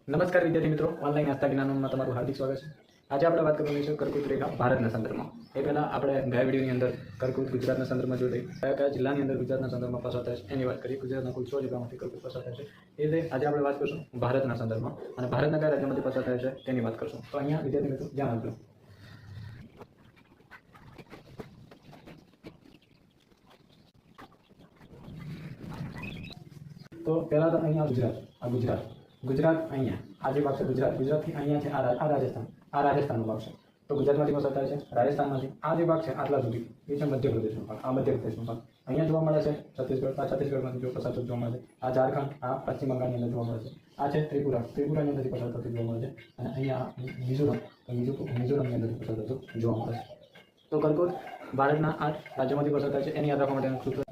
નમસ્કાર વિદ્યાર્થી મિત્રો, ઓનલાઈન આસ્થા જ્ઞાનોમાં તમારું હાર્દિક સ્વાગત છે। આજે આપણે વાત કરવાની છે કર્કવૃત રેખા ભારતના સંદર્ભમાં। એ પહેલાં આપણે ગયા વિડીયોની અંદર કર્કવૃત ગુજરાતના સંદર્ભમાં જોઈ કયા કયા જિલ્લાની અંદર ગુજરાતના સંદર્ભમાં પસાર થાય છે એની વાત કરી। ગુજરાતના કુલ 100 જિલ્લામાંથી કર્કવૃત પસાર થાય છે। એ રીતે આજે આપણે વાત કરશું ભારતના સંદર્ભમાં અને ભારતના કયા રાજ્યમાંથી પસાર થાય છે તેની વાત કરશું। તો અહીંયા વિદ્યાર્થી મિત્રો ધ્યાન આપજો। તો પહેલાં તો અહીંયા ગુજરાત ગુજરાત અહીંયા આ જે ભાગ છે ગુજરાતથી અહીંયા છે આ રાજસ્થાનનો ભાગ છે। તો ગુજરાતમાંથી પસાર થાય છે, રાજસ્થાનમાંથી આ જે ભાગ છે આટલા સુધી એ છે મધ્યપ્રદેશનો ભાગ। આ મધ્યપ્રદેશનો ભાગ અહીંયા જોવા મળે છે છત્તીસગઢ, આ છત્તીસગઢમાંથી જો પસાર થતું જોવા મળે છે। આ ઝારખંડ, આ પશ્ચિમ બંગાળની અંદર જોવા મળે છે। આ છે ત્રિપુરાની અંદરથી પસાર થતું જોવા મળે છે અને અહીંયા મિઝોરમની અંદરથી પસાર થતું જોવા મળે છે। તો કર્કવૃત ભારતના 8 રાજ્યોમાંથી પસાર થાય છે એની યાદ રાખવા માટેનું સૂત્ર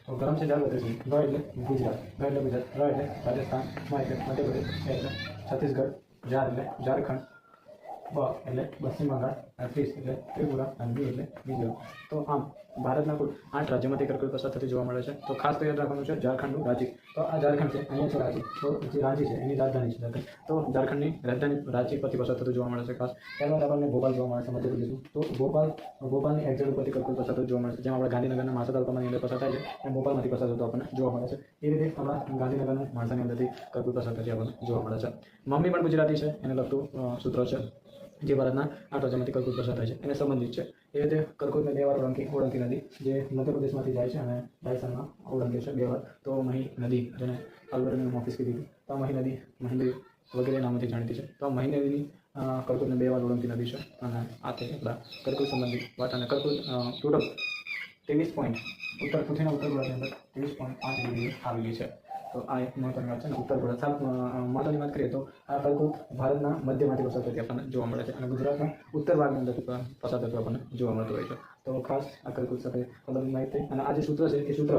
तो गरम से ज़्यादा बताइए। ग એટલે ગુજરાત, ગ એટલે ગુજરાત, ર એટલે રાજસ્થાન, મ એટલે મધ્યપ્રદેશ, એટલે છત્તીસગઢ, ઝાર એટલે ઝારખંડ, બ એટલે પશ્ચિમ બંગાળ, અને ત્રીસ એટલે ત્રિપુરા અને બી એટલે મિઝોરમ। તો આમ ભારતના કુલ 8 રાજ્યોમાંથી કર્કવૃત પસાર થતી જોવા મળે છે। તો ખાસ તો યાદ રાખવાનું છે ઝારખંડનું રાંચી। તો આ ઝારખંડ છે, અહીંયા છે રાંચી। તો જે રાંચી છે એની રાજધાની છે ઝારખંડ। તો ઝારખંડની રાજધાની રાંચી પરથી પસાર થતું જોવા મળે છે ખાસ। ત્યારબાદ આપણને ભોપાલ જોવા મળે છે મધ્યપ્રદેશનું। તો ભોપાલની એક્ઝેક્ટ ઉપરથી કર્કવૃત પસાર થતું જોવા મળે છે। જેમ આપણે ગાંધીનગરના માણસા તાલુકાની અંદર પસાર થાય છે એમ ભોપાલમાંથી પસાર થતું આપણને જોવા મળે છે। એ રીતે આપણા ગાંધીનગરના માણસાની અંદરથી કર્કવૃત પસાર થતી આપણને જોવા મળે છે। મમ્મી પણ ગુજરાતી છે, એને લગતું સૂત્ર છે જે ભારતના 8 રાજ્યોમાંથી કર્કવૃત પસાર થાય છે એને સંબંધિત છે। એ રીતે કર્કવૃતને 2 વાર ઓળંકી નદી જે મધ્યપ્રદેશમાંથી જાય છે અને રાજસ્થાનમાં ઓળંકે છે 2 વાર। તો મહી નદી, જેને અલબરની ઓફિસ કીધી હતી, તો મહી નદી, મહિન્દ્રી વગેરે નામોથી જાણીતી છે। તો મહી નદીની કર્કવૃતને 2 વાર ઓળંકી નદી છે અને આ તે આપણા કર્કવૃત સંબંધિત વાત। અને કર્કવૃત ટોટલ 23 પોઈન્ટ પૃથ્વીના ઉત્તર ગોળાની અંદર 23.5 ડિગ્રી આવી ગઈ છે। તો આ એક મહત્વની વાત છે। અને ઉત્તર ગોળા મહત્વની વાત કરીએ તો આ કર્કવૃત ભારતના મધ્યમાંથી પસાર થતી આપણને જોવા મળે છે અને ગુજરાતના ઉત્તર ભાગની અંદરથી પસાર થતું આપણને જોવા મળતું હોય છે। તો ખાસ આ કર્કવૃત સાથે સંબંધિત માહિતી અને આ જે સૂત્ર છે એ સૂત્ર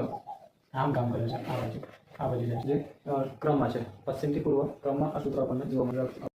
આમ કામ કરે છે। આ બાજુ છે જે ક્રમમાં છે, પશ્ચિમથી પૂર્વ ક્રમમાં આ સૂત્ર આપણને જોવા મળે